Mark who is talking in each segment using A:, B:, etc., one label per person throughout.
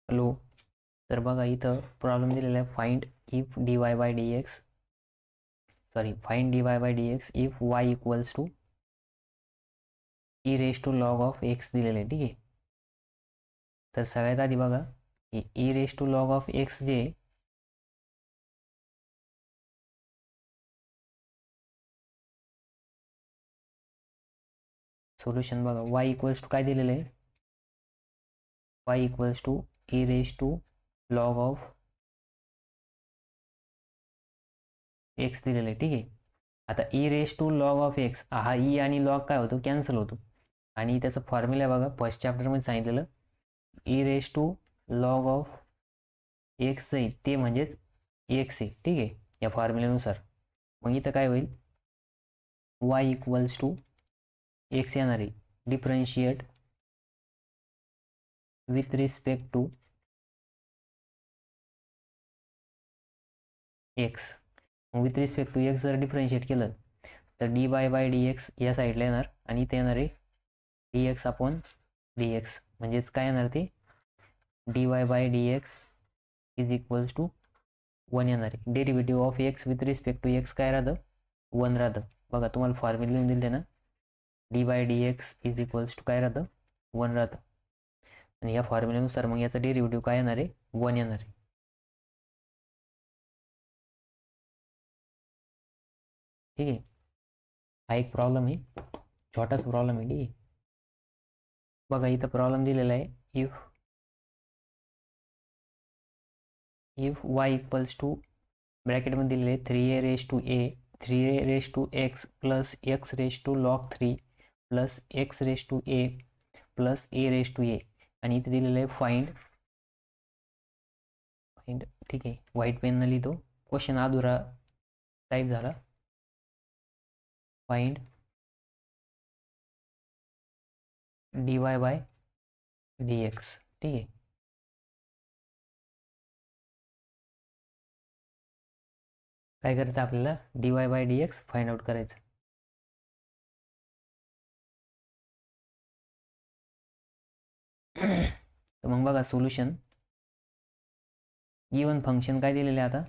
A: Hello. तर बघा इथं प्रॉब्लेम दिलेला आहे, find if dy by D X find dy by D x if y equals to E raise to log of X दिलेलं आहे. ठीक आहे. तर सगळ्यात आधी बघा E raise to log of X जे सोल्युशन बघा y इक्वल्स टू काय दिलेलं आहे, y equals to E raise to log of X दिलेलं आहे. ठीक आहे. आता E raise to log of x हा ई आणि लॉग काय होतो, कॅन्सल होतो. आणि त्याचं फॉर्म्युला बघा फर्स्ट चॅप्टरमध्ये सांगितलेलं, E raise to log of X जाईल ते म्हणजेच एक्स आहे. ठीक आहे. या फॉर्म्युल्यानुसार मग इथं काय होईल, वाय इक्वल्स टू एक्स येणार आहे, differentiate with respect to X. With respect to x जर डिफरन्शिएट केलं तर D Y by D X या साईडला येणार आणि इथे येणार आहे D X upon D X. म्हणजेच काय येणार ते D Y by D x is equals to 1 येणार आहे. Derivative of x with respect to x काय राहतं, 1 राहतं. बघा तुम्हाला फॉर्म्युला लिहून दिले ना, D by D x is equals to काय राहतं, 1 राहतं. आणि या फॉर्म्युल्यानुसार मग याचा डेरिव्हेटिव्ह काय येणार आहे, 1 येणार आहे. ठीक आहे. हा एक प्रॉब्लेम आहे, छोटाच प्रॉब्लेम आहे. ठीक आहे. बघा इथं प्रॉब्लेम दिलेला आहे, इफ वाय इक्वल्स टू ब्रॅकेटमध्ये दिलेले 3a raise to a 3a raise to x plus x raise to log 3 plus x raise to a plus a raise to a. आणि इथे दिलेलं आहे फाइंड. ठीक आहे, व्हाईट पेननं लिहितो, क्वेश्चन अधुरा टाईप झाला. Find dy by dx. ठीक आहे. काय करायचं आपल्याला, dy by dx find out करायचं. तर मग बघा सोल्युशन, गिवन फंक्शन काय दिलेलं आहे आता,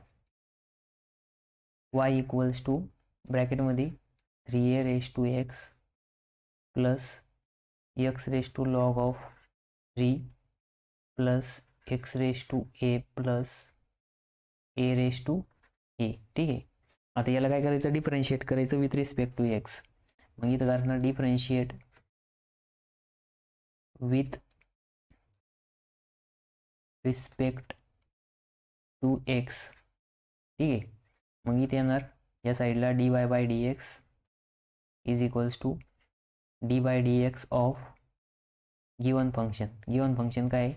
A: y इक्वल्स टू ब्रॅकेटमध्ये 3a raise to x plus x raise to log of 3 plus x raise to a plus a raise to a. ठीक आहे. आता याला काय करायचं, डिफरन्शिएट करायचं विथ रिस्पेक्ट टू एक्स. मग इथं करणार differentiate with respect to x. ठीक आहे. मग इथे येणार या साईडला d Y by D x is equals to D by D x of given function काय आहे,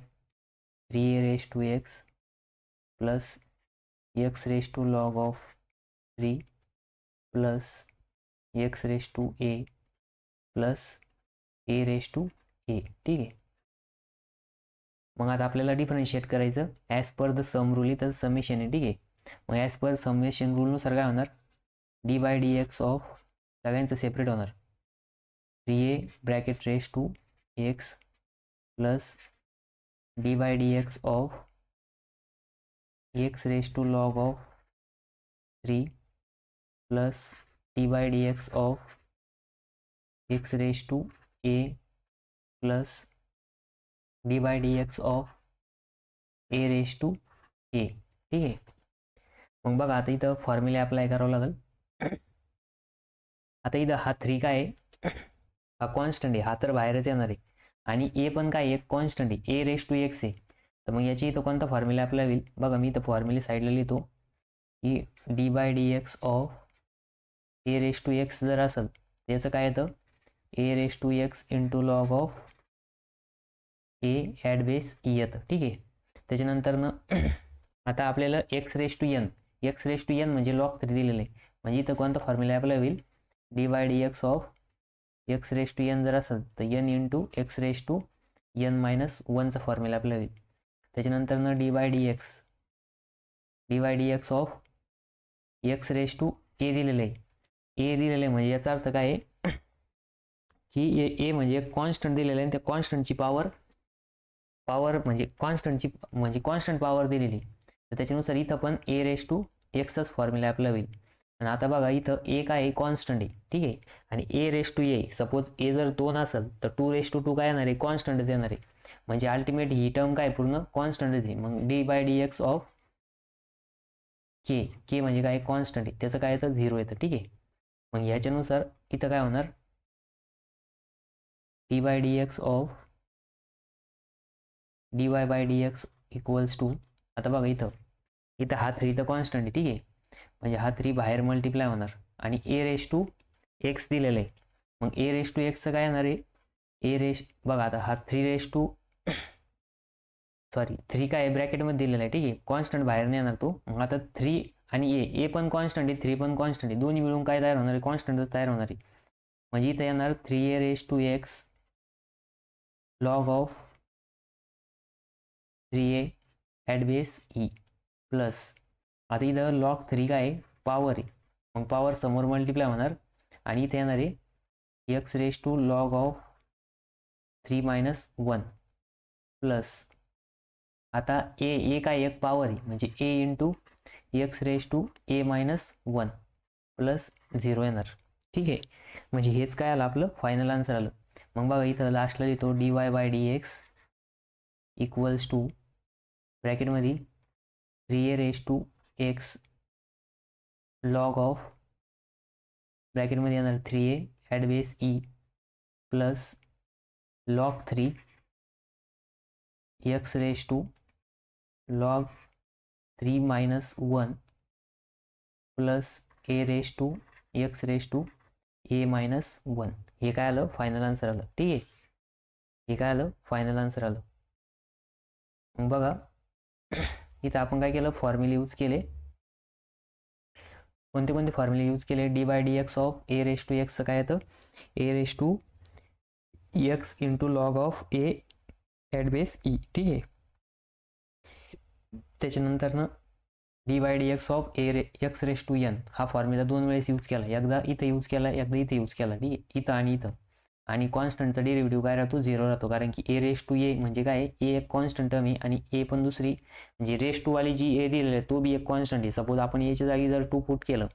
A: 3a raise to x plus x raise to log of 3 plus x raise to a plus a raise to a. ठीक आहे. मग आता आपल्याला differentiate करायचं as per the sum rule, इथं summation आहे. ठीक आहे. मग ॲज पर समेशन रूलनुसार काय होणार, D by D x of सगळ्यांचं सेपरेट होणार, 3a bracket raise to x plus d by D x of x raise to log of 3 plus d by D x of x raise to a plus d by D x of A raise to a. ठीक आहे. मग बघा आता इथं formula apply करावं लागेल. आता इथं हा 3 काय आहे, हा कॉन्स्टंट आहे, हा तर बाहेरच येणार आहे. आणि ए पण काय आहे, कॉन्स्टंट आहे, ए रेस टू एक्स आहे. तर मग याची इथं कोणता फॉर्म्युला अप्लाय होईल, बघा मी इथं फॉर्म्युला साईडला लिहितो की d by D x of A raise to x जर असेल त्याचं काय येतं, a raise to x into log of A at base e येतं. ठीक आहे. त्याच्यानंतर आता आपल्याला एक्स रेस टू एन म्हणजे लॉग 3 दिलेलं आहे. म्हणजे इथं कोणता फॉर्म्युला अप्लाय होईल, d by D x of x raise to n जर असेल तर n into x raise to n minus 1चा formula apply होईल. त्याच्यानंतर d by D x of x raise to a दिलेलं आहे. म्हणजे याचा अर्थ काय आहे की ए म्हणजे कॉन्स्टंट दिलेलं आहे, त्या कॉन्स्टंटची पॉवर म्हणजे कॉन्स्टंटची म्हणजे कॉन्स्टंट पॉवर दिलेली, तर त्याच्यानुसार इथं पण ए रेस टू एक्सच फॉर्म्युला अप्लाय होईल. आणि आता बघा इथं ए काय आहे, कॉन्स्टंट आहे, ठीक आहे. आणि ए रेस टू ए, सपोज ए जर 2 असेल तर 2 रेस टू 2 काय येणार आहे, कॉन्स्टंटच येणार आहे. म्हणजे अल्टिमेट ही टर्म काय पूर्ण कॉन्स्टंटच आहे. मग d by D x of k, k म्हणजे काय, कॉन्स्टंट आहे, त्याचं काय येतं, 0 येतं, ठीक आहे. मग ह्याच्यानुसार इथं काय होणार, D by D x of D Y by D x equals to, आता बघा इथं इथं हा 3 तर कॉन्स्टंट आहे, ठीक आहे. म्हणजे हा 3 बाहेर मल्टिप्लाय होणार आणि ए रेस टू एक्स दिलेलं आहे. मग ए रेस टू एक्सचं काय येणार आहे, ए रेस बघा आता हा 3 रेस टू सॉरी 3 काय आहे ब्रॅकेटमध्ये दिलेला आहे, ठीक आहे. कॉन्स्टंट बाहेर नाही येणार तो. मग आता 3 आणि ए पण कॉन्स्टंट आहे, 3 पण कॉन्स्टंट आहे, दोन्ही मिळून काय तयार होणार आहे, कॉन्स्टंटच तयार होणार आहे. म्हणजे इथं येणार 3a raise to x log of 3a at base E plus, आता इथं लॉग 3 काय आहे, पॉवर आहे, मग पॉवर समोर मल्टिप्लाय होणार आणि इथे येणार आहे x raise to log of 3 minus 1 plus, आता ए काय एक पॉवर आहे म्हणजे a into x raise to a minus 1 plus 0 येणार, ठीक आहे. म्हणजे हेच काय आलं आपलं फायनल आन्सर आलं. मग बघा इथं लास्टला लिहितो d Y by D x equals to ब्रॅकेटमध्ये 3a raise to x log of ब्रॅकेटमध्ये येणार 3a at base E plus log 3 x raise to log 3 minus 1 plus a raise to x raise to a minus 1. हे काय आलं final answer आलं, ठीक आहे. हे काय आलं फायनल आन्सर आलं. मग बघा इथं आपण काय केलं, फॉर्म्युले यूज केले. कोणते कोणते फॉर्म्युले यूज केले, d by D x of A raise to एक्सचं काय येतं, a raise to x into log of A at base E, ठीक आहे. त्याच्यानंतर ना D by D x of x raise to n हा फॉर्म्युला 2 वेळेस यूज केला, एकदा इथं यूज केला, एकदा इथे यूज केला, ठीक आहे, इथं आणि इथं. आणि कॉन्स्टंटचा डेरिव्हेटिव्ह काय राहतो, 0 राहतो, कारण की ए रेस टू ए म्हणजे काय, ए एक कॉन्स्टंट टर्म आहे आणि ए पण दुसरी म्हणजे रेस टू वाली जी ए दिलेली आहे तो बी एक कॉन्स्टंट आहे. सपोज आपण एच्या जागी जर 2 पुट केलं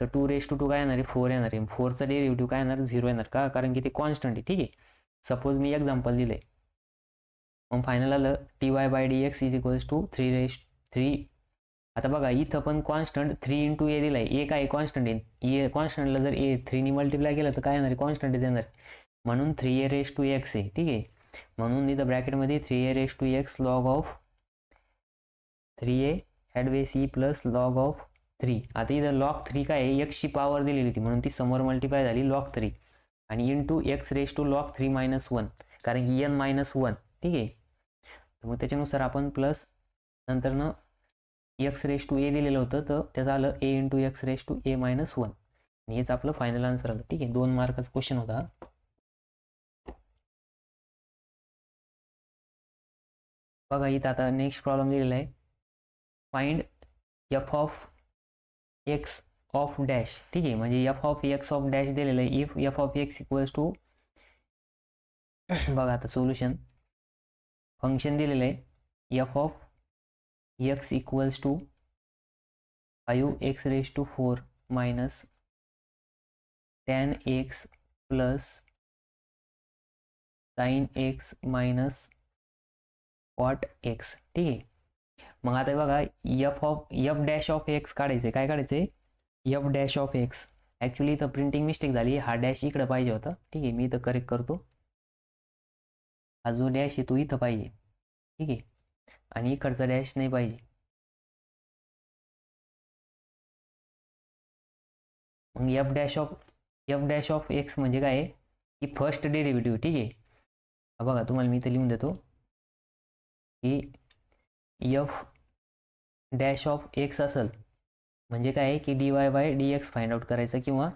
A: तर 2 रेस टू 2 काय येणार आहे, 4 येणार आहे. 4चा डेरिव्हेटिव्ह काय येणार, 0 येणार, का, कारण की ते कॉन्स्टंट आहे, ठीक आहे. सपोज मी एक्झाम्पल दिले, मग फायनल आलं D Y by D x is equals to 3. आता बघा इथं पण कॉन्स्टंट 3 इंटू ए दिलाय, ए काय कॉन्स्टंट आहे, ए कॉन्स्टंटला जर ए 3 मल्टिप्लाय केलं तर काय येणार आहे, कॉन्स्टंट येणार, म्हणून 3a रेस टू एक्स आहे, ठीक आहे. म्हणून इथं ब्रॅकेटमध्ये 3a raise to x log of 3a at base E plus log of 3. आता इथं लॉग 3 काय आहे, एक्सची पॉवर दिलेली होती म्हणून ती समोर मल्टिप्लाय झाली लॉग 3 आणि into x raise to log 3 minus 1, कारण की n मायनस 1, ठीक आहे. मग त्याच्यानुसार आपण प्लस नंतर ना एक्स रेस टू ए दिलेलं होतं तर त्याचं आलं a into x raise to a minus 1 आणि हेच आपलं फायनल आन्सर आलं, ठीक आहे. 2 मार्काचा क्वेश्चन होता. बघा इथं आता नेक्स्ट प्रॉब्लेम दिलेला आहे, find F of X of dash, ठीक आहे. म्हणजे F of X of dash दिलेलं आहे, if F of x equals to बघा आता सोल्युशन, फंक्शन दिलेलं आहे F of x equals to 5x raise to 4 minus 10x plus sin x minus cot x, ठीक आहे. मग आता बघा एफ डॅश ऑफ एक्स काढायचे, काय काढायचे, F dash of x. Actually इथं प्रिंटिंग मिस्टेक झाली, हा डॅश इकडं पाहिजे होता, ठीक आहे. मी इथं करेक्ट करतो, हा जो डॅश आहे तो इथं पाहिजे, ठीक आहे, आणि इकडचा डॅश नाही पाहिजे. मग एफ डॅश ऑफ एक्स म्हणजे काय आहे की फर्स्ट डेरिव्हेटिव्ह, ठीक आहे. बघा तुम्हाला मी इथं लिहून देतो की एफ डॅश ऑफ एक्स असेल म्हणजे काय आहे की D Y by D X find out करायचं किंवा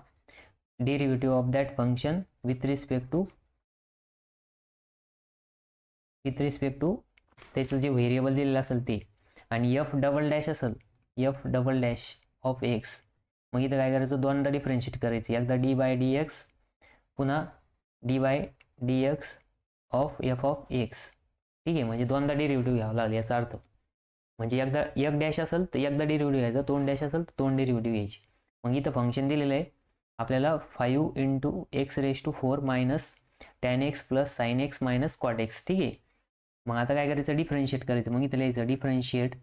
A: derivative of that function with respect to त्याचं जे व्हेरिएबल दिलेलं असेल ते. आणि एफ डबल डॅश असेल, F double dash of x मग इथं काय करायचं, दोनदा डिफरन्शिएट करायचं, एकदा डी बाय डी एक्स पुन्हा D by D x of F of x, ठीक आहे, म्हणजे दोनदा डेरिव्हेटिव्ह घ्यावा लागेल याचा अर्थ. म्हणजे एकदा एक डॅश असेल तर एकदा डेरिव्हेटिव्ह घ्यायचा, दोन डॅश असेल तर दोन डेरिव्हेटिव्ह घ्यायची. मग इथं फंक्शन दिलेलं आहे आपल्याला 5 × x⁴ minus tan x plus sine x minus cot X. ठीक आहे, मग आता काय करायचं, डिफरन्शिएट करायचं. मग इथं लिहायचं differentiate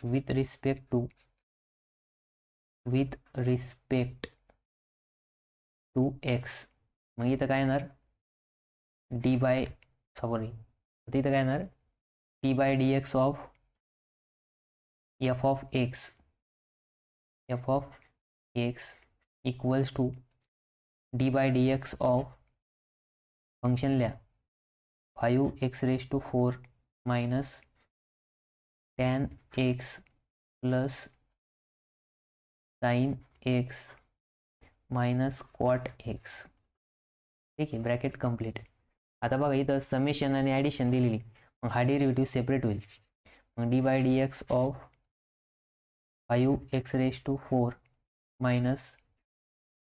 A: with respect to x. मग इथं काय येणार इथं काय येणार d/dx of f of x equals to d/dx of function लिहा 5x⁴ minus tan x plus sine x minus cot X. ठीक आहे, ब्रॅकेट कंप्लीट. आता बघा इथं समेशन आणि ॲडिशन दिलेली, मग हा डेरिव्हेटिव्ह सेपरेट होईल. मग d/dx of 5x⁴ minus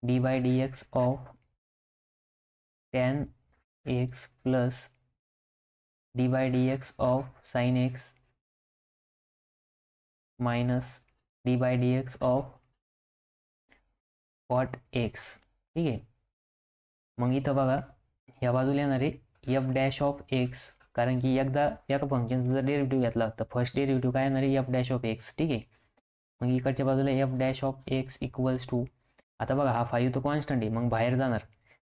A: d/dx of tan x plus d/dx of sine x minus d/dx of cot X. ठीक आहे, मग इथं बघा ह्या बाजूला येणार आहे एफ डॅश ऑफ एक्स, कारण की एकदा एका फंक्शनचा जर डेरिव्हेटिव्ह घेतला तर फर्स्ट डेरिव्हेटिव्ह काय येणार आहे एफ डॅश ऑफ एक्स. ठीक आहे, मग इकडच्या बाजूला F dash of x equals to, आता बघा हा 5 तो कॉन्स्टंट आहे, मग बाहेर जाणार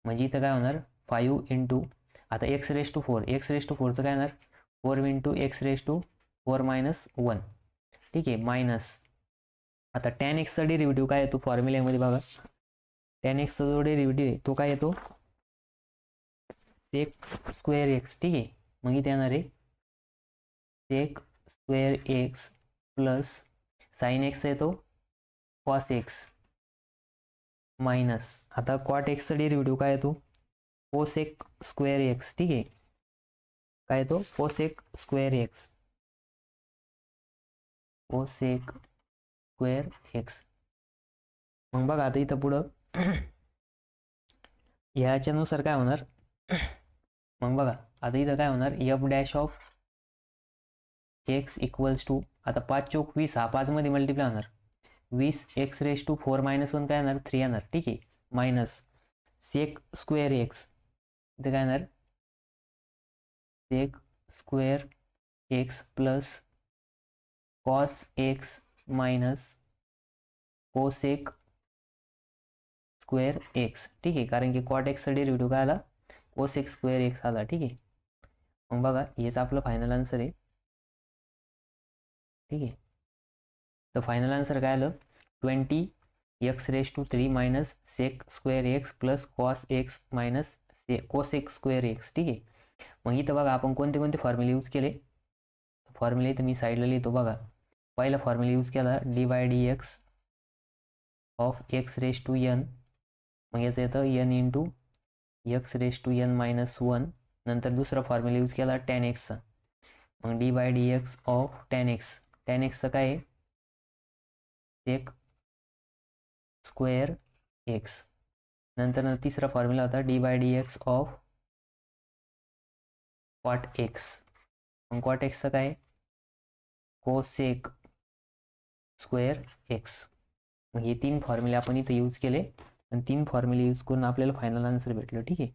A: म्हणजे इथं काय होणार 5 × आता x⁴ काय येणार 4 × x⁴ मायनस 1. ठीक आहे, मायनस आता tan x चा डेरिव्हेटिव्ह काय येतो फॉर्म्युल्यामध्ये बघा, tan x चा जो डेरिव्हेटिव्ह आहे तो काय येतो sec²x. ठीक आहे, मग इथे येणार आहे sec² प्लस साइन एक्स येतो cos x मायनस आता cot x चा डेरिव्हेटिव्ह काय येतो cosec²x. ठीक आहे, काय येतो cosec²x मग बघा आता इथं पुढं ह्याच्यानुसार काय होणार, मग बघा आता इथं काय होणार F dash of x equals to, आता 5 × 20 हा 5 मध्ये मल्टिप्लाय होणार 20x⁴ मायनस 1 काय येणार 3 येणार. ठीक आहे, मायनस sec²x इथं काय येणार sec² plus cos x minus cosec²x. ठीक आहे, कारण की cot x चा डेरिव्हेटिव्ह काय आला cosec² आला. ठीक आहे, मग बघा हेच आपलं फायनल आन्सर आहे. ठीक आहे, तर फायनल आन्सर काय आलं 20x⁴ minus sec² plus cos x minus cosec². ठीक आहे, मग इथं बघा आपण कोणते कोणते फॉर्म्युले यूज केले, फॉर्म्युले इथं मी साईडला लिहितो बघा. पहिला फॉर्म्युला यूज केला d/dx ऑफ x⁴n, मग याचं येतं n × x⁴n मायनस 1. नंतर दुसरा फॉर्म्युला यूज केला tan x चा, मग d/dx ऑफ tan x चं काय आहे sec²x. नंतर तिसरा फॉर्म्युला होता d/dx ऑफ cot x, मग cot x चं काय cosec²x. मग हे 3 फॉर्म्युले आपण इथे यूज केले आणि 3 फॉर्म्युले यूज करून आपल्याला फायनल आन्सर भेटलं. ठीक आहे,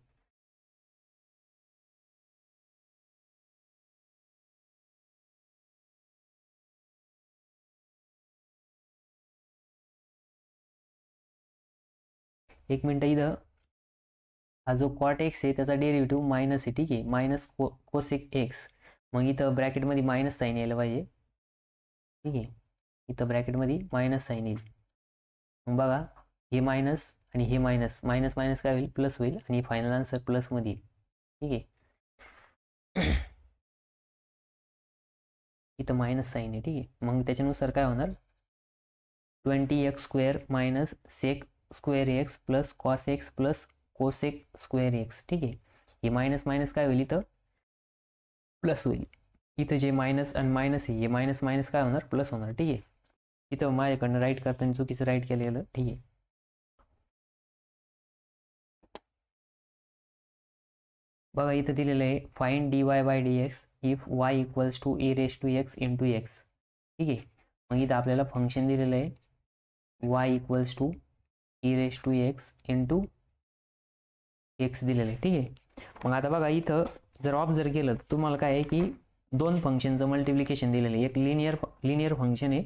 A: एक मिनिट. इथं हा जो cot x आहे त्याचा डेरिव्हेटिव्ह मायनस आहे. ठीक आहे, मायनस cosec x, मग इथं ब्रॅकेटमध्ये मायनस साईन यायला पाहिजे. ठीक आहे, इथं ब्रॅकेटमध्ये मायनस साईन येईल. मग बघा हे मायनस आणि हे मायनस मायनस मायनस काय होईल प्लस होईल आणि फायनल आन्सर प्लसमध्ये येईल. ठीक आहे, इथं मायनस साईन आहे. ठीक आहे, मग त्याच्यानुसार काय होणार 20x² minus sec² plus cos x plus cosec². ठीक आहे, हे मायनस मायनस काय होईल इथं प्लस होईल. इथं जे मायनस आणि मायनस आहे हे मायनस मायनस काय होणार प्लस होणार. ठीक आहे, इथं माझ्याकडनं राईट करताना चुकीचं राईट केलेलं. ठीक आहे, बघा इथं दिलेलं आहे find dy by dx if y equals to e raise to x into x. ठीक आहे, मग इथं आपल्याला फंक्शन दिलेलं आहे y equals to e raise to x into X दिलेलं आहे. ठीक आहे, मग आता बघा इथं जर ऑब्झर्व केलं तर तुम्हाला काय आहे की दोन फंक्शनचं मल्टिप्लिकेशन दिलेलं आहे. एक लिनियर फंक्शन आहे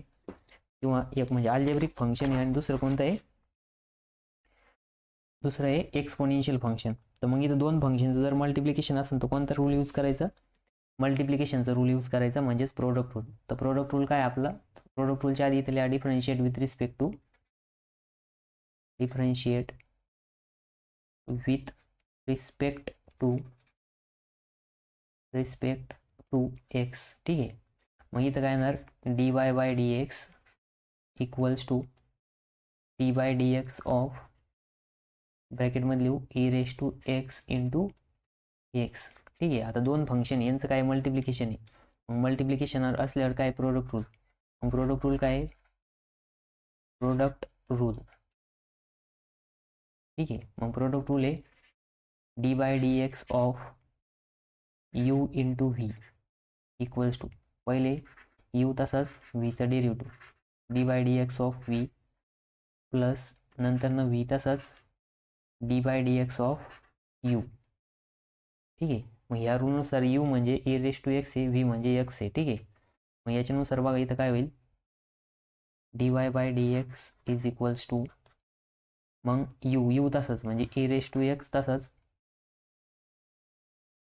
A: किंवा एक म्हणजे अल्जेब्रिक फंक्शन आहे आणि दुसरं कोणतं आहे, दुसरं आहे एक्सपोनेन्शियल फंक्शन. तर मग इथं दोन फंक्शनचं जर मल्टिप्लिकेशन असेल तर कोणता रूल यूज करायचा, मल्टिप्लिकेशनचा रूल यूज करायचा म्हणजेच प्रोडक्ट रूल. तर प्रोडक्ट रूल काय आपला, प्रोडक्ट रूलच्या आधी इथे लिहा differentiate with respect to x. ठीक आहे, मग इथं काय येणार dy by dx equals to D by D x of ब्रॅकेटमध्ये लिहू e raise to x into x. ठीक आहे, आता दोन फंक्शन यांचं काय मल्टिप्लिकेशन आहे, मग मल्टिप्लिकेशन असल्यावर काय प्रोडक्ट रूल. मग प्रोडक्ट रूल काय आहे, प्रोडक्ट रूल. ठीक आहे, मग प्रोडक्ट रूल आहे D by D x of you into v equals to पहिले यू तसाच व्हीचा derivative d by D x of V plus नंतर न व्ही तसाच D by D x of u. ठीक आहे, मग या रूलनुसार यू म्हणजे ए रेस टू एक्स आहे, व्ही म्हणजे एक्स आहे. ठीक आहे, मग याच्यानुसार बघा इथं काय होईल D Y by D x is equals to मग यू तसंच म्हणजे ए रेस टू एक्स तसंच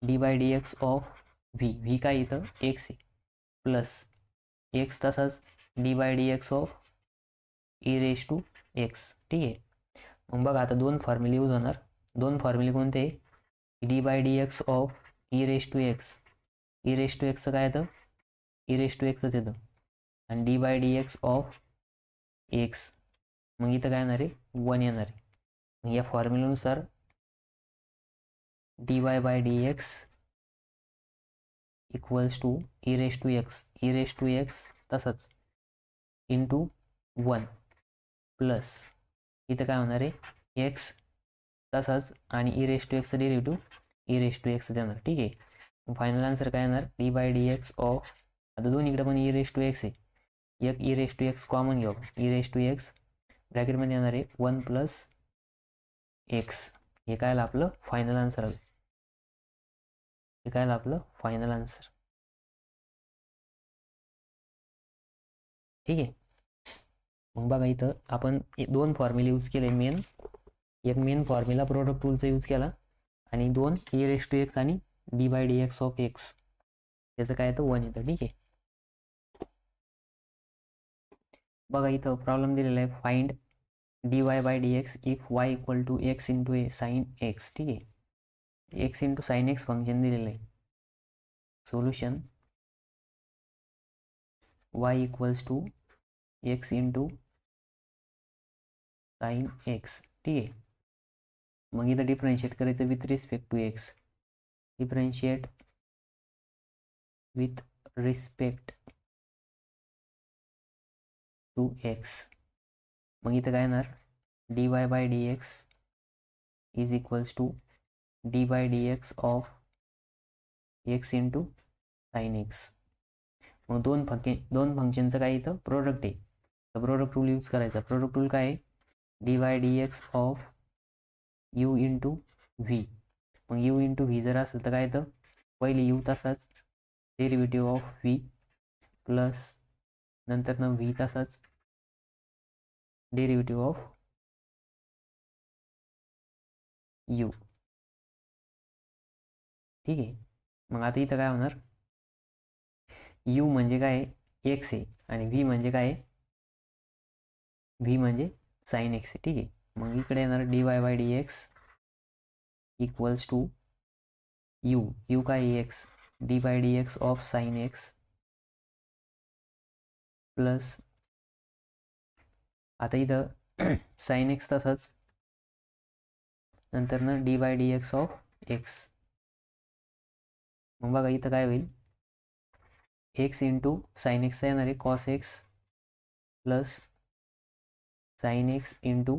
A: D by D x of V काय इथं एक्स आहे प्लस एक्स तसाच D by D x of A raise to x. ठीक आहे, मग बघा आता दोन फॉर्म्युले यूज होणार. दोन फॉर्म्युले कोणते, d by D x of E raise to x, e raise to एक्सचं काय येतं ई रेस टू एक्सच येतं आणि D by D x of x, मग इथं काय येणार आहे 1 येणार आहे. मग या फॉर्म्युल्यानुसार d Y by D x equals to E raise to x तसंच इंटू 1 प्लस इथं काय होणार आहे एक्स तसाच आणि ई रेस टू एक्सचं derivative E raise to x देणार. ठीक आहे, मग फायनल आन्सर काय येणार d by D x of, आता दोन्हीकडे पण ई रेस टू एक्स आहे, एक e raise to x common घेऊ, ई रेस टू एक्स ब्रॅकेटमध्ये येणार आहे 1 प्लस एक्स. हे काय आपलं फायनल आन्सर आलं, हे काय आपलं फायनल आन्सर. ठीक आहे, मग बघा इथं आपण दोन फॉर्म्युले यूज केले. एक मेन फॉर्म्युला प्रोडक्ट रूलचा यूज केला आणि दोन ए रेस टू एक्स आणि D by D x of X त्याचं काय येतं 1 येतं. ठीक आहे, बघा इथं प्रॉब्लेम दिलेला आहे find D Y by D x if Y equal to x into A sine x. ठीक आहे, X into sine X function दिलेलं आहे. Solution Y equals to x into sine x. ठीक आहे, मग इथं डिफरन्शिएट करायचं with respect to X, differentiate with respect to x. मग इथं काय येणार D Y by D x is equals to D by D x of x into sine X. मग दोन फंक्शनचं काय इथं प्रोडक्ट आहे, तर प्रोडक्ट रूल यूज करायचा. प्रोडक्ट रूल काय आहे D Y D x of you into V. मग यू इंटू व्ही जर असेल तर काय येतं पहिले यू तसाच डेरिव्हेटिव्ह ऑफ व्ही प्लस नंतर न व्ही तसाच डेरिव्हेटिव्ह ऑफ यू. ठीक आहे, मग आता इथं काय होणार यू म्हणजे काय एक्स आहे आणि व्ही म्हणजे काय व्ही म्हणजे साइन एक्स आहे. ठीक आहे, मग इकडे येणार D Y by D x equals to u काय x d by D x of sine x plus आता इथं साइन एक्स तसंच नंतर ना D by D x of x. मग बघा इथं काय होईल एक्स इंटू साइन एक्सचा येणार आहे cos x plus sine x into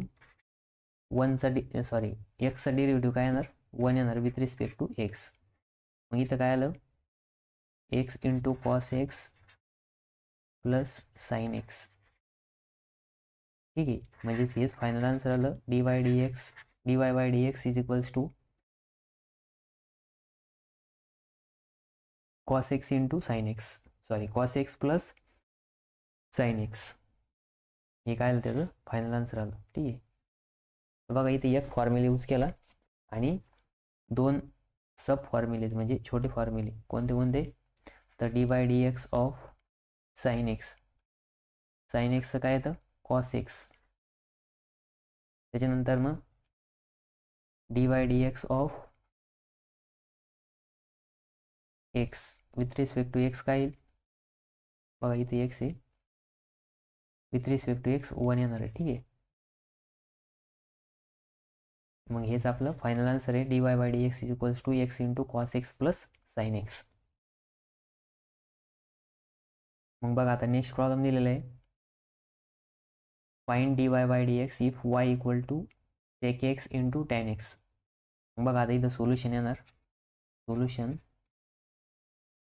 A: एक्सचा डेरिव्हेटिव्ह काय येणार 1 येणार विथ रिस्पेक्ट टू एक्स. मग इथं काय आलं, X into cos x plus sine x. ठीक आहे, म्हणजेच हेच फायनल आन्सर आलं. dy by dx is equals to cos x into sine X, sorry cos x plus sine X. हे काय आलं त्याचं फायनल आन्सर आलं. ठीक आहे, बघा इथे एक फॉर्म्युला यूज केला आणि दोन सब फॉर्म्युले म्हणजे छोटे फॉर्म्युले कोणते कोणते, तर dy dx of sine x, sine एक्सचं काय येतं कॉस एक्स. त्याच्यानंतर मग dy dx of x with respect to x काय येईल, बघा इथे एक्स आहे, विथ रिस्पेक्ट टू एक्स 1 येणार आहे. ठीक आहे, मग हेच आपलं फायनल आन्सर आहे. dy by dx is equals to x into cos x plus sine X. मग बघा आता नेक्स्ट प्रॉब्लेम दिलेला आहे, find dy by dx if y equal to sec x into tan x. मग बघा आता इथं सोल्युशन येणार, solution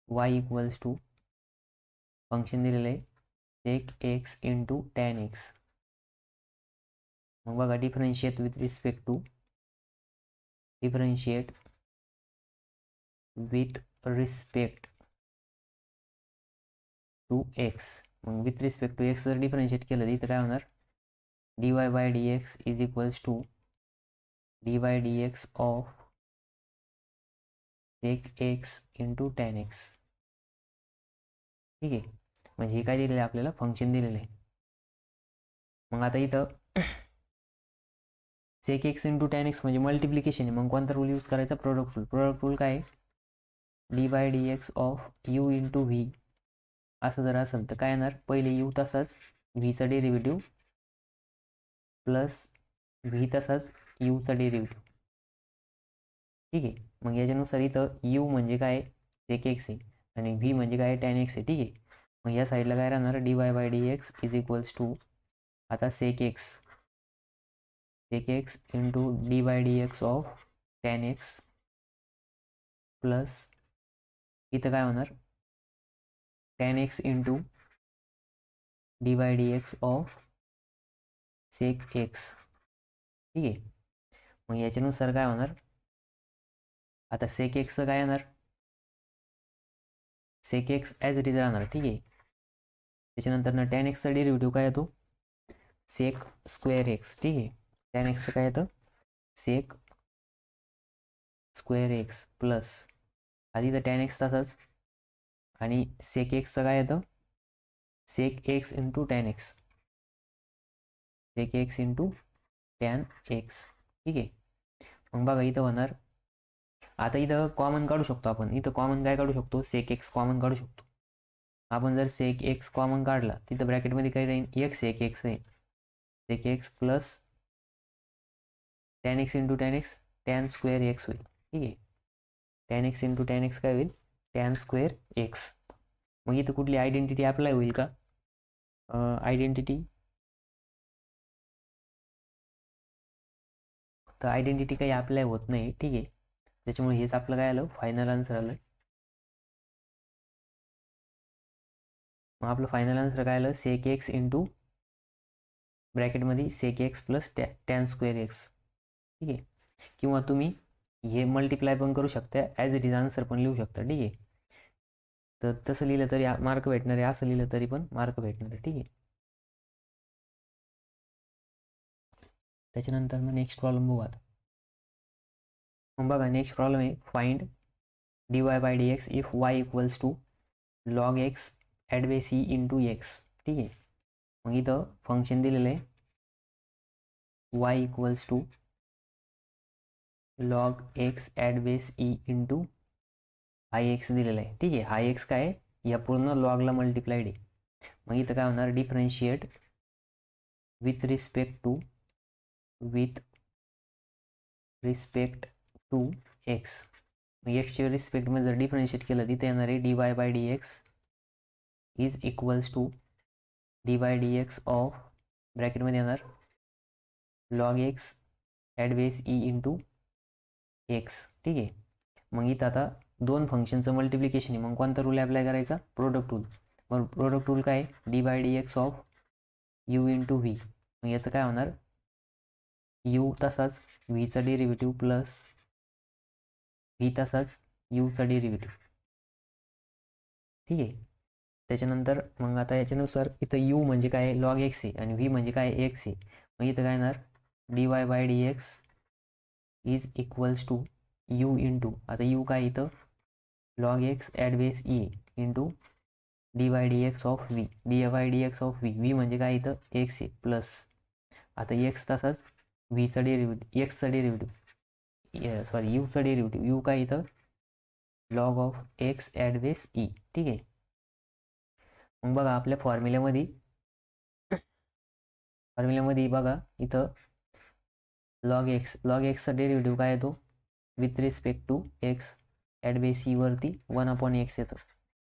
A: y equals to function दिलेलं आहे sec x into tan x. मग बघा differentiate with respect to, differentiate with respect to x. मग विथ रिस्पेक्ट टू एक्स जर डिफरन्शिएट केलं तर इथं काय होणार, dy by dx is equals to dy dx of sec x into tan x. ठीक आहे, म्हणजे हे काय दिलेलं आहे आपल्याला, फंक्शन दिलेलं आहे. मग आता इथं sec x into tan x म्हणजे मल्टिप्लिकेशन आहे. मग कोणता रूल यूज करायचा, प्रोडक्ट रूल. प्रोडक्ट रूल काय आहे, dy dx of u into v असं जर असेल तर काय येणार, पहिले u तसाच व्हीचा डेरिव्हेटिव्ह प्लस व्ही तसाच यूचा डेरिव्हेटिव्ह. ठीक आहे, मग याच्यानुसार इथं u म्हणजे काय sec x आहे आणि v म्हणजे काय tan x आहे. ठीक आहे, मग या साईडला काय राहणार, dy by dx is equals to आता sec x into dy dx of tan x plus इथं काय होणार tan x into dy dx of sec x. ठीक आहे, मग याच्यानुसार काय होणार, आता sec x काय येणार, sec x as it is राहणार. ठीक आहे, त्याच्यानंतर ना tan x चा डेरिव्हेटिव्ह काय येतो, sec स्क्वेअर x. ठीक आहे, tan x काय येतं sec स्क्वेअर x प्लस आधी तर tan x तसाच आणि sec x काय येतं sec x into tan x, sec x into tan x. ठीक आहे, मग बघा इथं होणार, आता इथं कॉमन काढू शकतो आपण, इथं कॉमन काय काढू शकतो, sec x कॉमन काढू शकतो. आपण जर sec x कॉमन काढला तिथं ब्रॅकेटमध्ये काय राहील, एक sec x आहे, sec x plus tan x into tan x tan square x होईल. ठीक आहे, tan x into tan x काय होईल, tan स्क्वेअर x. मग इथं कुठली आयडेंटिटी अप्लाय होईल का, आयडेंटिटी, तर आयडेंटिटी काही अप्लाय होत नाही. ठीक आहे, त्याच्यामुळे हेच आपलं काय आलं फायनल आन्सर आलं. मग आपलं फायनल आन्सर काय आलं, sec x इंटू ब्रॅकेटमध्ये sec x plus tan square x. ठीक आहे, किंवा तुम्ही हे मल्टिप्लाय पण करू शकता, ॲज इट इज आन्सर पण लिहू शकता. ठीक आहे, तर तसं लिहिलं तरी मार्क भेटणार आहे, असं लिहिलं तरी पण मार्क भेटणार आहे. ठीक आहे, त्याच्यानंतर मग नेक्स्ट प्रॉब्लेम बघू आता. मग बघा नेक्स्ट प्रॉब्लेम आहे, find dy by dx if y equals to log x at base e into x. ठीक आहे, मग इथं फंक्शन दिलेलं आहे y equals to log x at base e into हा x दिलेला आहे. ठीक आहे, हा x काय आहे, या पूर्ण लॉगला मल्टिप्लाइड आहे. मग इथं काय होणार, differentiate with respect to x. मग एक्सच्या रिस्पेक्टमध्ये जर डिफरन्शिएट केलं तिथे येणार आहे dy by dx is equals to dy dx of ब्रॅकेटमध्ये येणार log x at base e into x. ठीक आहे. मग इथं आता दोन फंक्शनचं मल्टिप्लिकेशन आहे, मग कोणता रूल अप्लाय करायचा? Product rule. मग प्रोडक्ट रूल काय? D by D x of you into V. मग याचं काय होणार? यू तसाच व्हीचा डेरिव्हेटिव्ह प्लस व्ही तसाच यूचा डेरिव्हेटिव्ह. ठीक आहे. त्याच्यानंतर मग आता याच्यानुसार इथं यू म्हणजे काय? लॉग एक्स आहे आणि व्ही म्हणजे काय? एक्स आहे. मग इथं काय येणार? D Y by D x is equals to U into, आता यू काय इथं? Log X at base E into D Y D x of V. D Y D x of V. V म्हणजे काय इथं? एक्स आहे plus, आता X तसाच व्हीचा डेरिव्हेटिव्ह, एक्सचा डेरिव्हेटिव्ह, सॉरी यूचा डेरिव्हेटिव्ह. यू काय इथं? Log of X at base E. ठीक आहे. मग बघा आपल्या फॉर्म्युल्यामध्ये बघा इथं लॉग एक्सचा डेरिव्हेटिव्ह काय येतो? With respect to X at base E वरती 1/x येतं.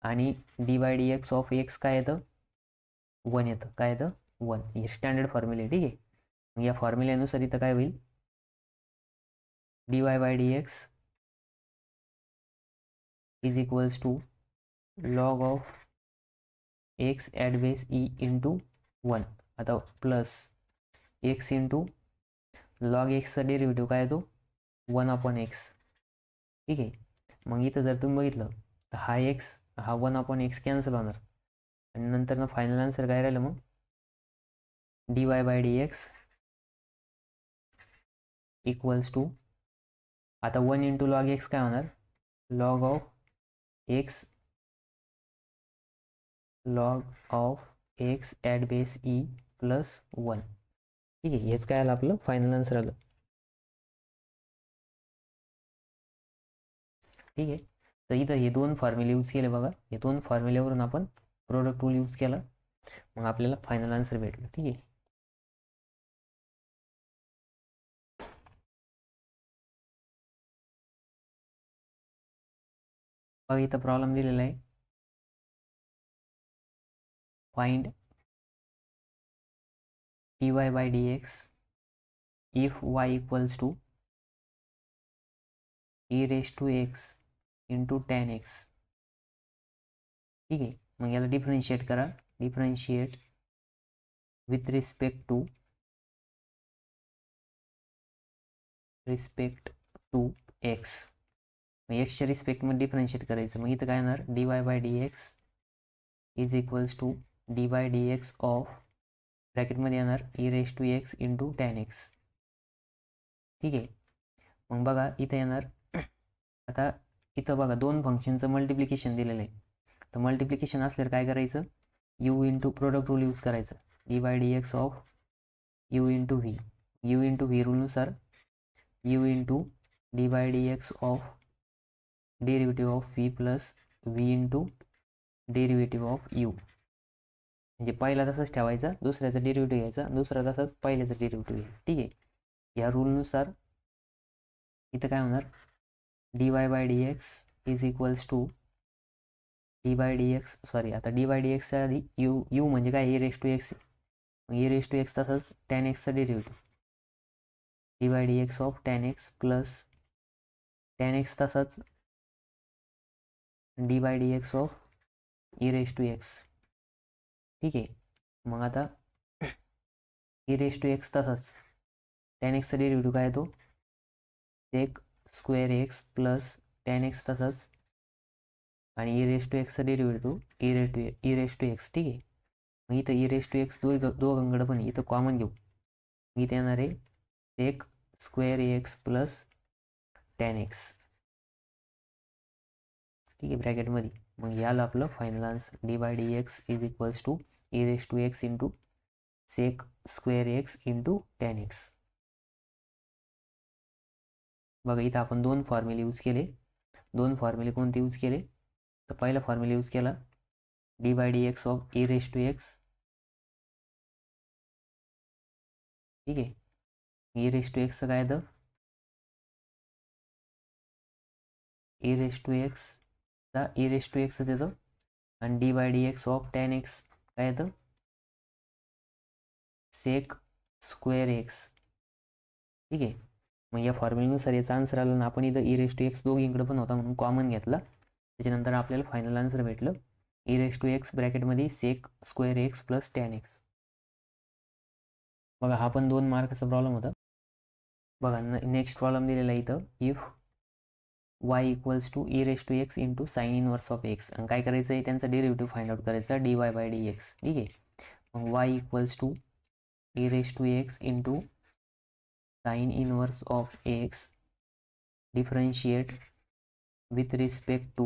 A: आणि D by D x of X काय येतं? 1 येतं. काय येतं? 1. हे स्टँडर्ड फॉर्म्युला आहे. ठीक आहे. मग या फॉर्म्युल्यानुसार इथं काय होईल? D Y by D x is equals to log of X at base E into 1. आता प्लस एक्स इंटू लॉग एक्सचा डेरिव्हेटिव्ह काय येतो? 1/x. ठीक आहे. मग इथं जर तुम्ही बघितलं तर हा एक्स हा 1/x कॅन्सल होणार आणि नंतर ना फायनल आन्सर काय राहिलं? मग D Y by D x equals to, आता 1 इंटू लॉग एक्स काय होणार? Log of X at base E plus 1. ठीक आहे. हेच काय आलं आपलं फायनल आन्सर आलं. ठीक आहे. तर इथं हे दोन फॉर्म्युले यूज केले बघा. हे दोन फॉर्म्युल्यावरून आपण प्रोडक्ट रूल यूज केला, मग आपल्याला फायनल आन्सर भेटलं. ठीक आहे. बघा इथं प्रॉब्लेम दिलेला आहे. Find dy by dx if y equals to e raised to x into tan x. ठीक आहे. मग याला डिफरन्शिएट करा. Differentiate with respect to x. मग एक्सच्या रिस्पेक्टमध्ये डिफरन्शिएट करायचं. मग इथं काय येणार? D Y by D x is equals to D by D x of ब्रॅकेटमध्ये येणार e raise to x into tan x. ठीक आहे. मग बघा इथं येणार, आता इथं बघा दोन फंक्शनचं मल्टिप्लिकेशन दिलेलं आहे. तर मल्टिप्लिकेशन असल्यावर काय करायचं? U into product rule use करायचं. D by D x of you into v. U into v रूलनुसार u into D by D x of derivative of V plus V into derivative of u. म्हणजे पहिला तसाच ठेवायचा, दुसऱ्याचा derivative घ्यायचा, दुसरा तसाच पहिल्याचा डेरिव्हेटिव्ह घ्यायचा. ठीक आहे. या रूलनुसार इथं काय होणार? D Y by D x is equals to D by D x, sorry आता डी बाय डी एक्सच्या आधी यू म्हणजे काय? A raise to x. मग ए रेस टू एक्स तसंच टॅन एक्सचा derivative d by D x of tan x plus tan x तसाच D by D x of E raise to x. ठीक आहे. मग आता ई रेस टू एक्स तसाच tan एक्सचा डेरिव्हेटिव्ह काय येतो? Sec square x plus tan x तसाच आणि ई रेस टू एक्सचा derivative E raise to x. ठीक आहे. मग इथं ई रेस टू एक्स दोघांकडं पण इथं कॉमन घेऊ. इथं येणार आहे sec square x plus tan x. ठीक आहे ब्रॅकेटमध्ये. मग याला आपलं final answer D by D x is equals to E raise to x into sec square X into tan x. बघा इथं आपण दोन फॉर्म्युले यूज केले. दोन फॉर्म्युले कोणते यूज केले? तर पहिला फॉर्म्युला यूज केला D by D x of E raise to x. ठीक आहे. ई रेस टू एक्सचं काय येतं? ई रेस टू एक्सचा ई रेस टू एक्सच येतं आणि D by D x of tan X काय येतं? Sec square X. ठीक आहे. मग या फॉर्म्युल्यानुसार याचा आन्सर आला ना, आपण इथं ई रेस टू एक्स दोघींकडे पण होता म्हणून कॉमन घेतला, त्याच्यानंतर आपल्याला फायनल आन्सर भेटलं ई रेस टू एक्स ब्रॅकेटमध्ये sec square x plus tan x. बघा हा पण 2 मार्काचा प्रॉब्लेम होता. बघा नेक्स्ट प्रॉब्लेम दिलेला आहे इथं, if y equals to E raise to x into sine inverse of X. आणि काय करायचं आहे, त्यांचा डेरिव्हेटिव्ह फाइंड आउट करायचा dy बाय dx. ठीक आहे. मग y equals to E raise to x into sine inverse of X differentiate with respect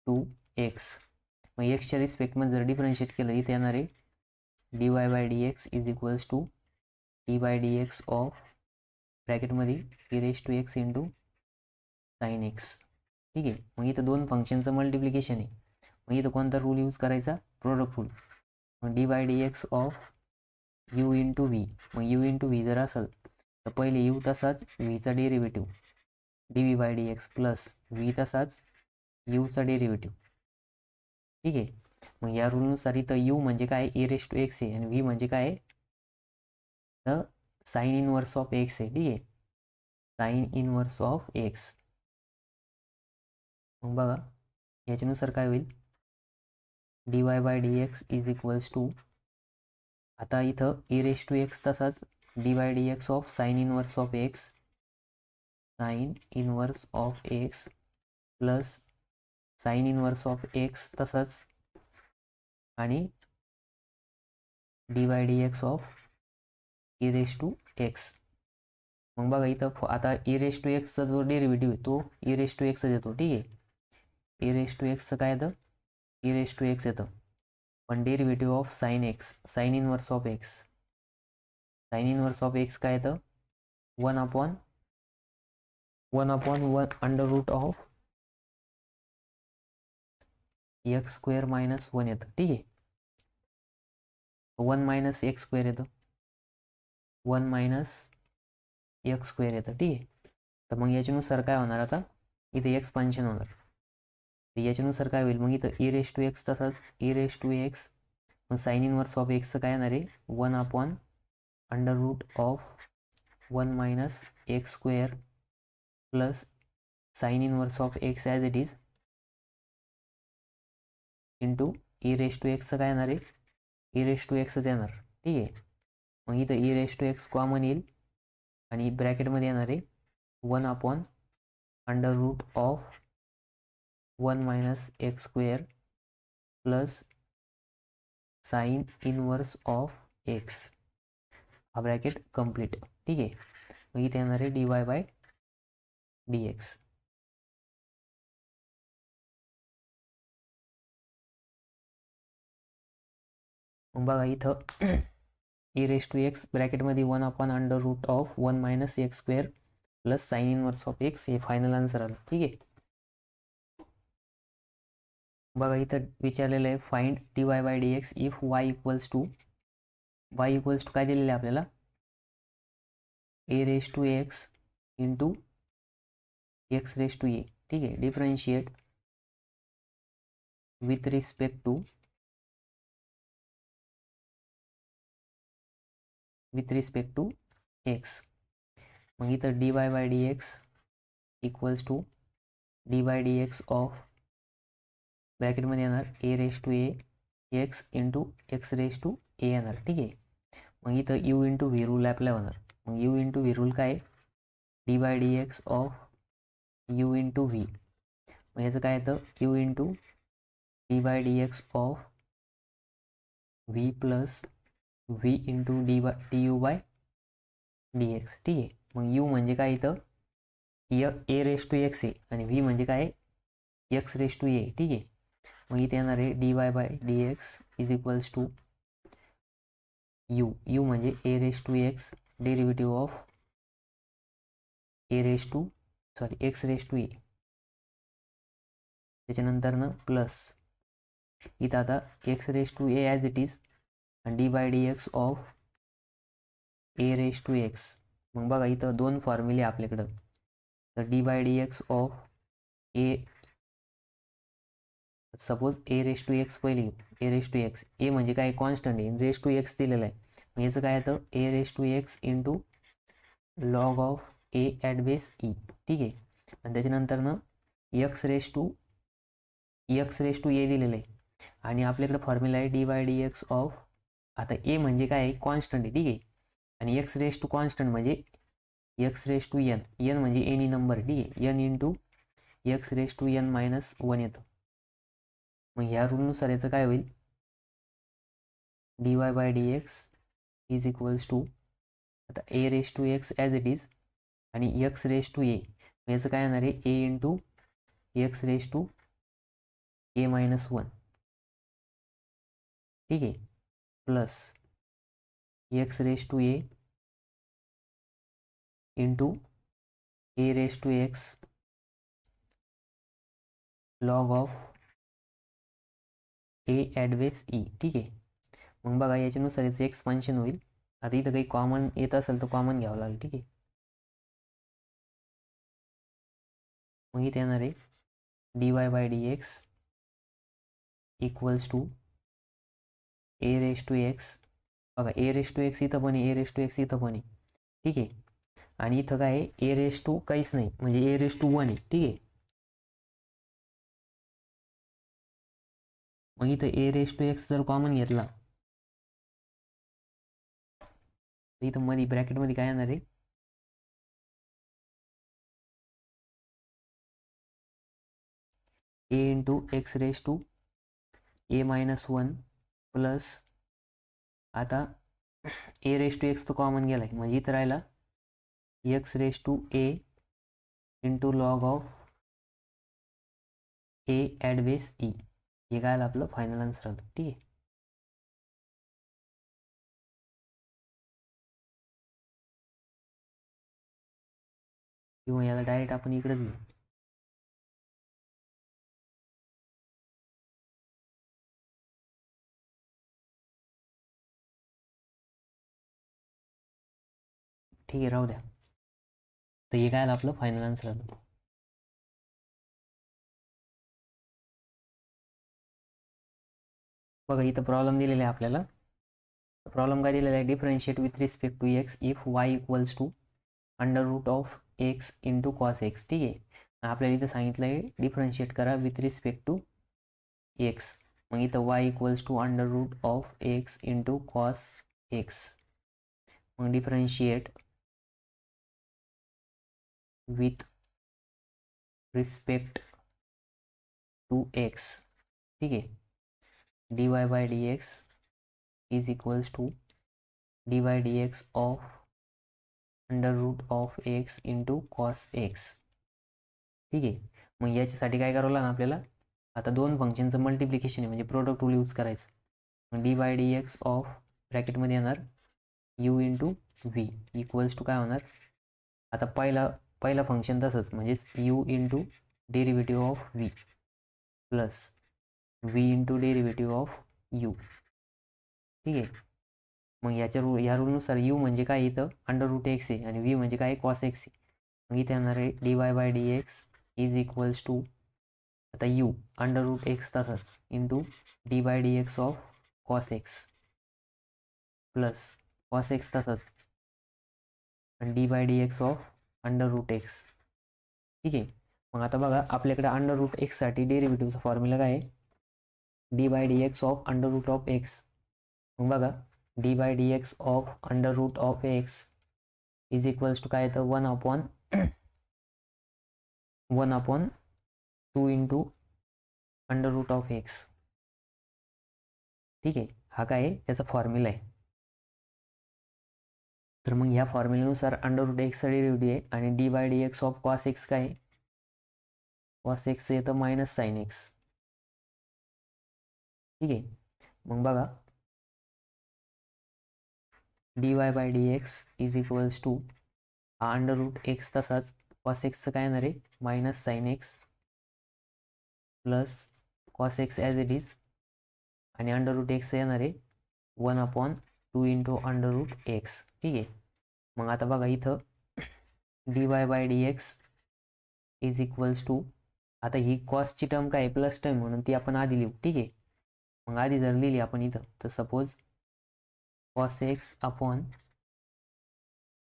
A: to x. मग एक्सच्या रिस्पेक्टमध्ये जर डिफरन्शिएट केलं इथे येणार आहे dy by dx is equals to d by dx of ब्रॅकेटमध्ये e raise to x into sine x. ठीक आहे. मग इथं 2 फंक्शनचं मल्टिप्लिकेशन आहे. मग इथं कोणता रूल यूज करायचा, प्रोडक्ट रूल. मग d by D x of you into V. मग यू इंटू व्ही जर असेल तर पहिले यू तसाच व्हीचा derivative d v by D x plus v तसाच यूचा डेरिव्हेटिव्ह. ठीक आहे. मग या रूलनुसार इथं यू म्हणजे काय, ई रेस टू एक्स आहे, आणि व्ही म्हणजे काय, तर साइन इनवर्स ऑफ एक्स आहे. ठीक आहे. Sine inverse of x. मग बघा याच्यानुसार काय होईल, D Y by D x is equals to, आता इथं ई रेस टू एक्स तसाच D by D x of sine inverse of X, sine inverse of X plus sine inverse of X तसाच आणि D by D x of E raise to x. मग बघा इथं आता E raise to एक्सचा जो derivative आहे तो ई रेस टू एक्सच येतो. ठीक आहे. ई रेस टू एक्सचं काय येतं, ई रेस टू एक्स येतं, पण derivative of sine x, sine inverse of X, sine inverse of X काय येतं, 1/1 under root of X square minus 1 येतं. ठीक आहे. 1 मायनस एक्स स्क्वेअर येतं, 1 मायनस एक्स स्क्वेअर येतं. ठीक आहे. तर मग याच्यानुसार काय होणार, आता इथे एक्सपान्शन होणार. तर याच्यानुसार काय होईल, मग इथं ई रेस टू एक्स तसाच ई रेस टू एक्स, मग साइन इनवर्स ऑफ एक्सचं काय येणार आहे, 1/, under root of 1 minus x square plus sine inverse of x as it is into e raise to एक्सचं काय येणार आहे, ई रेस टू एक्सच येणार. ठीक आहे. मग इथं E raise to x common येईल आणि ब्रॅकेटमध्ये येणार आहे 1/, under root of 1 minus x square plus sine inverse of x, हा ब्रॅकेट कंप्लीट. ठीक आहे. मग इथे येणार आहे D Y by D x. मग बघा इथं ई रेस टू एक्स ब्रॅकेटमध्ये 1/, under root of 1 minus x square plus sine inverse of x, हे फायनल आन्सर आलं. ठीक आहे. बघा इथं विचारलेलं आहे find D Y by D x if Y equals to काय दिलेलं आहे आपल्याला, a raise to x into x raise to a. ठीक आहे. Differentiate with respect to x. मग इथं d Y by D x equals to D by D x of ब्रॅकेटमध्ये येणार a raise to a x into x raise to a येणार. ठीक आहे. मग इथं u into V rule apply होणार. मग यू इंटू व्ही रूल काय, D by D x of you into V. मग याचं काय येतं, U into D by D x of V plus V into D you by D x. ठीक आहे. मग यू म्हणजे काय इथं ए रेस टू एक्स आहे आणि व्ही म्हणजे काय, एक्स रेस टू ए. ठीक आहे. मग इथे येणार आहे D Y by D x is equals to u म्हणजे ए raise to x derivative of x raise to a. त्याच्यानंतर ना प्लस इथं आता x raise to a as it is आणि D by D x of A raise to x. मग बघा इथं 2 फॉर्म्युले आपल्याकडं, तर d by D x of a, suppose a raise to x पहिले ए रेस टू एक्स, ए म्हणजे काय कॉन्स्टंट आहे, रेस टू एक्स दिलेला आहे, याचं काय येतं a raise to x into log of A at base E. ठीक आहे. आणि त्याच्यानंतर एक्स रेस टू ए दिलेलं आहे आणि आपल्याकडे फॉर्म्युला आहे D by D x of, आता ए म्हणजे काय आहे कॉन्स्टंट आहे. ठीक आहे. आणि एक्स रेस टू कॉन्स्टंट म्हणजे x raise to n, n म्हणजे एनी नंबर. ठीक आहे. N into x raise to n minus 1 येतं. मग ह्या रूलनुसार याचं काय होईल D Y by D x is equals to, आता a raise to x as it is आणि एक्स रेस टू ए, याचं काय येणार आहे a into x raise to a minus 1. ठीक आहे. Plus x raise to A into A raise to x log of A at base E. ठीक आहे. मग बघा याच्यानुसार याचं एक्सपान्शन होईल. आता इथं काही कॉमन येत असेल तर कॉमन घ्यावं लागेल. ठीक आहे. मग इथे येणार आहे D Y by D x equals to A raise to X, बघा ए रेस टू एक्स इथं पण आहे, ए रेस टू एक्स इथं पण आहे. ठीक आहे. आणि इथं काय आहे ए रेस टू काहीच नाही म्हणजे ए रेस टू 1 आहे. ठीक आहे. मग इथं ए रेस टू एक्स जर कॉमन घेतला तर इथं मध्ये ब्रॅकेटमध्ये काय येणार आहे a into x raise to a minus 1 plus, आता ए रेस टू एक्स तो कॉमन गेला आहे म्हणजे इथं राहिला x raise to A into log of A at base e. हे काय आपलं फायनल आन्सर राहतं. ठीक आहे. किंवा याला डायरेक्ट आपण इकडेच घेऊ. ठीक आहे, राहू द्या. तर हे काय आपलं फायनल आन्सर राहतं. बघा इथं प्रॉब्लेम दिलेला आहे आपल्याला. प्रॉब्लेम काय दिलेला आहे differentiate with respect to X if Y equals to under root of x into cos x. ठीक आहे. आपल्याला इथं सांगितलं आहे डिफरन्शिएट करा विथ रिस्पेक्ट टू एक्स. मग इथं y equals to under root of x into cos x. मग differentiate with respect to x. ठीक आहे. D Y by D x is equals to D by D x of under root of x into cos x. ठीक आहे. मग याच्यासाठी काय करावं लागेल आपल्याला, आता दोन फंक्शनचं मल्टिप्लिकेशन आहे म्हणजे प्रोडक्ट रूल यूज करायचं. मग d by D x of ब्रॅकेटमध्ये येणार u into v equals to काय होणार, आता पहिला फंक्शन तसंच म्हणजेच u into derivative of V plus V into derivative of u. ठीक आहे. मग या रूलनुसार यू म्हणजे काय इथं अंडर रूट एक्स आहे आणि व्ही म्हणजे काय कॉस एक्स आहे. मग इथे येणार आहे D Y by D x is equals to, आता यू अंडर रूट एक्स तसंच into D by D x of cos x plus cos x तसंच आणि D by D x of under root x. ठीक आहे. मग आता बघा आपल्याकडे अंडर रूट एक्ससाठी डेरिव्हेटिव्हचा फॉर्म्युला काय आहे D by D x of under root of x. मग बघा d by D x of under root of x is equals to काय येतं 1/2 into under root of x. ठीक आहे. हा काय आहे याचा फॉर्म्युला आहे. तर मग ह्या फॉर्म्युल्यानुसार अंडर रूट एक्सचा डेरिव्हेटिव्ह आहे आणि D by D x of cos x काय आहे, कॉस एक्स येतं मायनस साइन एक्स. ठीक आहे. मग बघा d Y by D x is equals to हा अंडर रूट एक्स तसाच कॉस एक्सचं काय येणार आहे minus sine x plus cos x as it is आणि अंडर रूट एक्स येणार आहे 1/2 इंटू अंडर रूट एक्स. ठीक आहे. मग आता बघा इथं d Y by D x is equals to, आता ही कॉसची टर्म काय प्लस टर्म म्हणून ती आपण आधी लिहू. ठीक आहे. मग आधी जर लिहिली आपण इथं तर suppose cos x upon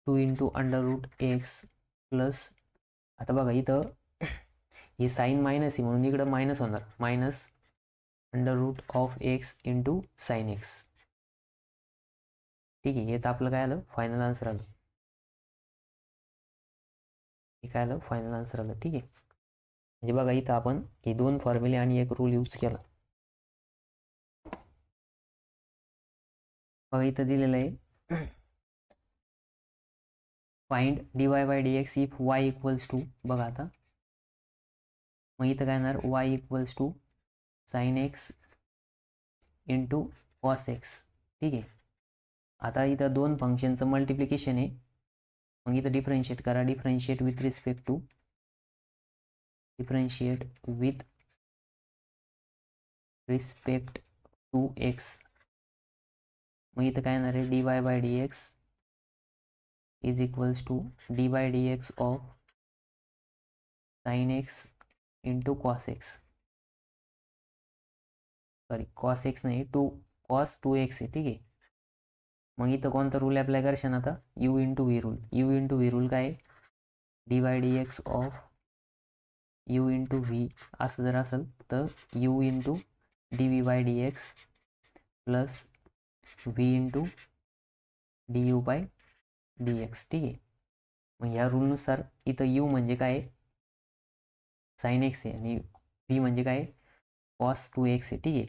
A: 2 into under root x plus, आता बघा इथं ही साईन मायनस आहे म्हणून इकडं मायनस होणार, minus under root of x into sine x. ठीक आहे, हेच आपलं काय आलं फायनल आन्सर आलं. हे काय आलं फायनल आन्सर आलं. ठीक आहे, म्हणजे बघा इथं आपण हे दोन फॉर्म्युले आणि एक रूल यूज केला. बघा इथं दिलेलं आहे find dy by dx if y equals to, बघा आता मग इथं काय येणार y equals to sine x into cos x. ठीक आहे, आता इथं दोन फंक्शनचं मल्टिप्लिकेशन आहे, मग इथं डिफरन्शिएट करा. Differentiate with respect to x. मग इथं काय येणार आहे dy by dx is equals to D by D x of sine x into cos x. Sorry cos x नाही, कॉस 2x आहे. ठीक आहे, मग इथं कोणता रूल अप्लाय करशान आता, u into V rule. U into V rule काय, D by D x of you into v असं जर असेल तर u into d v by D x plus V into D you by D x. ठीक आहे, मग ह्या रूलनुसार इथं यू म्हणजे काय साइन एक्स आहे आणि व्ही म्हणजे काय कॉस 2x आहे. ठीक आहे,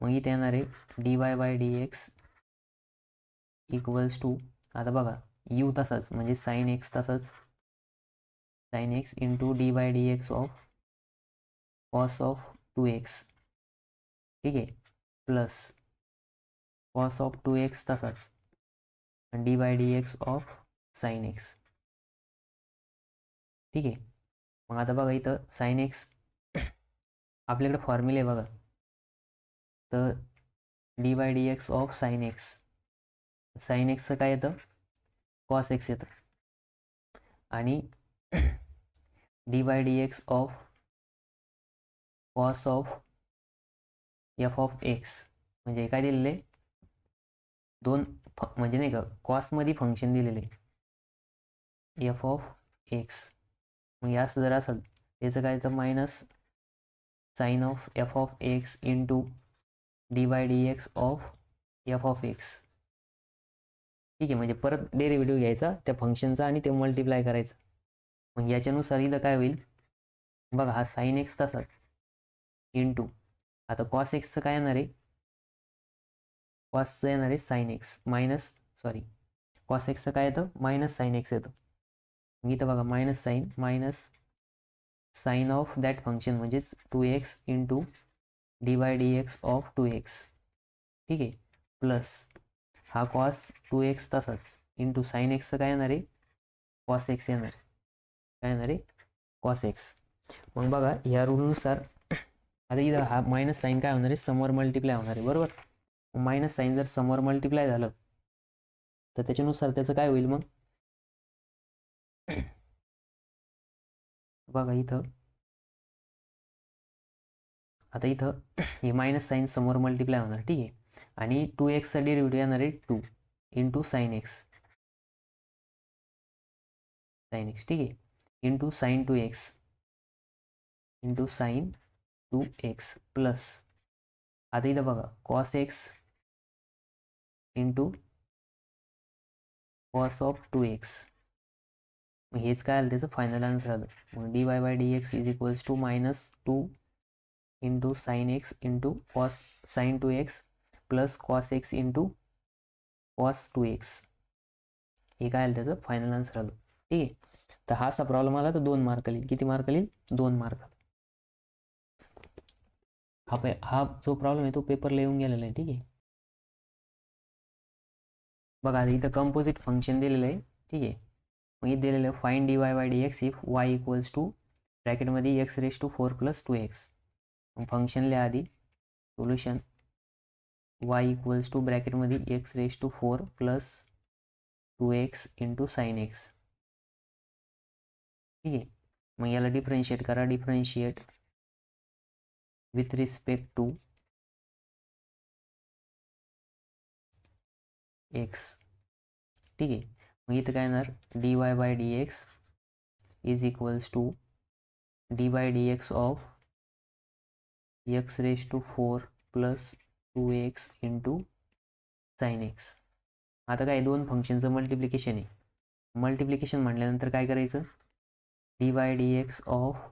A: मग इथे येणार आहे D Y by D x equals to, आता बघा यू तसाच म्हणजे साइन एक्स तसाच, sine x into D by D x of cos of 2x. ठीक आहे, प्लस कॉस ऑफ 2x तसाच आणि D by D x of sine x. ठीक आहे, मग आता बघा इथं साइन एक्स आपल्याकडे फॉर्म्युले आहे बघा, तर d by D x of sine x, sine एक्सचं काय येतं कॉस एक्स येतं आणि D by D x of cos of F of x म्हणजे काय दिलेले दोन म्हणजे नाही का कॉसमध्ये फंक्शन दिलेले एफ ऑफ एक्स. मग यास जर असेल त्याचं काय तर minus sine of F of x into D by D x of F of x. ठीक आहे, म्हणजे परत डेरिव्हेटिव्ह घ्यायचा त्या फंक्शनचा आणि ते मल्टिप्लाय करायचं. मग याच्यानुसार इथं काय होईल बघा, हा साइन एक्स तसाच इंटू, आता कॉस एक्सचं काय येणार आहे, कॉसचं येणार आहे sine x minus, sorry cos एक्सचं काय येतं मायनस साइन एक्स येतं. मग इथं बघा minus sine of that function म्हणजेच 2x into D by D x of 2x. ठीक आहे, प्लस हा कॉस 2x तसाच इंटू साइन एक्सचं काय येणार आहे कॉस एक्स येणार, काय येणार आहे कॉस एक्स. मग बघा ह्या रूलनुसार आता इथं हा मायनस साइन काय होणार आहे समोर मल्टिप्लाय होणार आहे बरोबर. मायनस साइन जर समोर मल्टिप्लाय झालं तर त्याच्यानुसार त्याचं काय होईल मग बघा इथं, आता इथं हे मायनस साइन समोर मल्टिप्लाय होणार. ठीक आहे, आणि 2xचा डेरिव्हेटिव्ह येणार आहे 2 इंटू साइन एक्स, ठीक आहे, into sine 2x into sign 2x plus, आता इथं बघा cos x into cos of 2x. मग हेच काय आलं त्याचं फायनल आन्सर आलं. मग D Y by D x is equals to minus 2 into sine x into cos sine 2x plus cos x into cos 2x. हे काय आलं त्याचं फायनल आन्सर आलं. ठीक आहे, तर हा असा प्रॉब्लेम आला तर 2 मार्क येईल. किती मार्क येईल 2 मार्क. हा जो प्रॉब्लेम आहे तो पेपरला येऊन गेलेला आहे. ठीक आहे, बघा इथं कंपोजिट फंक्शन दिलेलं आहे. ठीक आहे, मग इथे दिलेलं आहे find D Y by D x if Y equals to ब्रॅकेटमध्ये x raise to 4 plus 2x. मग फंक्शन लिहा आधी सोल्युशन वाय इक्वल्स टू ब्रॅकेटमध्ये x raise to 4 plus 2x into sine x. ठीक आहे, मग याला डिफरन्शिएट करा. Differentiate with respect to x. ठीक आहे, मग इथं काय येणार dy by D x is equals to D by D x of x raise to 4 plus 2x into sine x. आता काय दोन फंक्शनचं मल्टिप्लिकेशन आहे. मल्टिप्लिकेशन म्हटल्यानंतर काय करायचं d by D x of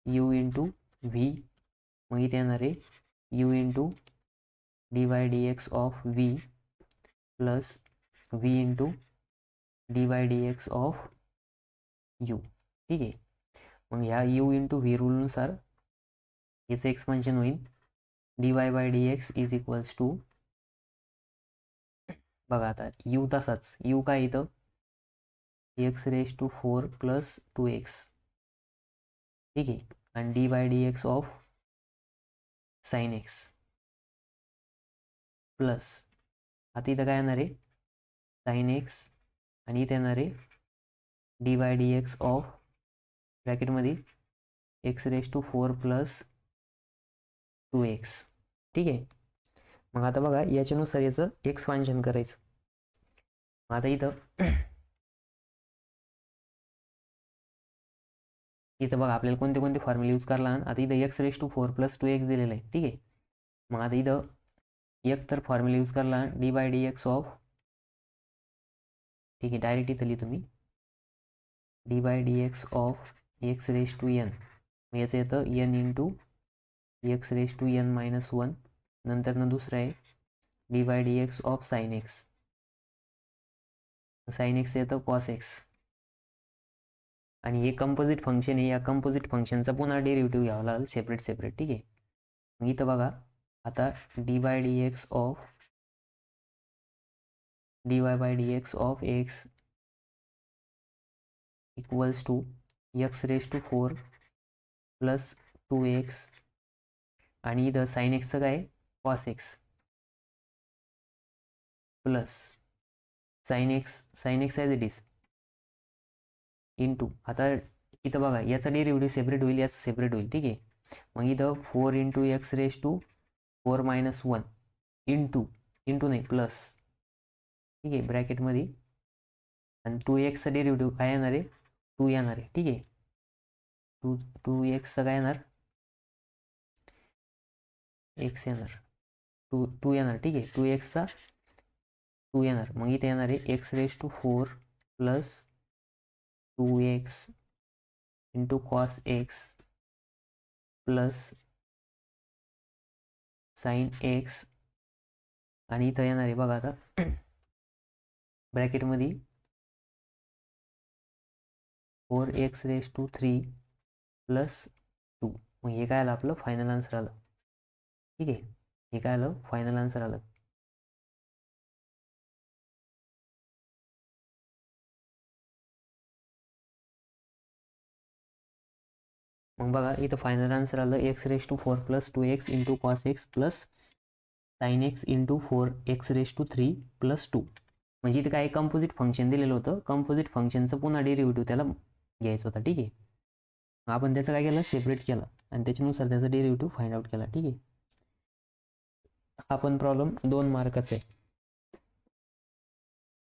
A: you into V. मग इथे येणार आहे u into D by D x of V plus V into D by D x of u. ठीक आहे, मग ह्या यू इंटू व्ही रूलनुसार याचं एक्सपान्शन होईल D Y by D x is equals to. बघा आता यू तसाच, यू काय इथं x raise to 4 plus 2x. ठीक आहे, आणि D by D x of sine x plus आता इथं काय येणार आहे साइन एक्स आणि इथे येणार आहे D by D x of ब्रॅकेटमध्ये x raise to 4 plus 2x. ठीक आहे, मग आता बघा याच्यानुसार याचं एक्सपान्शन करायचं. आता इथं बघा आपल्याला कोणते कोणते फॉर्म्युले यूज करला. आता इथं x raise to 4 plus 2x दिलेलं आहे. ठीक आहे, मग आता इथं एक तर फॉर्म्युला यूज करला d by D x of. ठीक आहे, डायरेक्ट इथं लिहितो मी d by D x of x raise to n. मग याचं येतं n into x raise to n minus 1. नंतर ना दुसरं आहे D by D x of sine x. Sine x येतं कॉस एक्स. आणि हे कंपोजिट फंक्शन आहे, या कंपोजिट फंक्शनचा पुन्हा डेरिव्हेटिव्ह घ्यावा लागेल सेपरेट सेपरेट. ठीक आहे, मग इथं बघा आता d by D x of D Y by D x of x equals to x raise to 4 plus 2x आणि इथं साइन एक्सचं काय cos x plus sine x as it is into. आता इथं बघा याचा डेरिव्हेटिव्ह सेपरेट होईल, याचं सेपरेट होईल. ठीक आहे, मग इथं 4 into x raise to 4 minus 1 into नाही प्लस. ठीक आहे, ब्रॅकेटमध्ये आणि 2xचा डेरिव्हेटिव्ह काय येणार आहे 2 येणार आहे. ठीक आहे, 2xचा काय येणार x येणार 2 येणार. ठीक आहे, 2xचा 2 येणार. मग इथे येणार आहे x raise to 4 plus 2x into cos x plus sine x. आणि इथं येणार आहे बघा आता ब्रॅकेटमध्ये 4x रेज टू 3 प्लस 2. मग हे काय आलं आपलं फायनल आन्सर आलं. ठीक आहे, हे काय आलं फायनल आन्सर आलं. मग बघा इथं फायनल आन्सर आलं x raise to 4 plus 2x into cos x plus sine x into 4x raise to 3 plus 2. म्हणजे इथं काय कंपोजिट फंक्शन दिलेलं होतं, कंपोजिट फंक्शनचं पुन्हा डेरिव्हेटिव्ह त्याला घ्यायचं होता. ठीक आहे, आपण त्याचं काय केलं सेपरेट केलं आणि त्याच्यानुसार त्याचा डेरिव्हेटिव्ह फाइंड आउट केला. ठीक आहे, हा पण प्रॉब्लेम 2 मार्काचा आहे.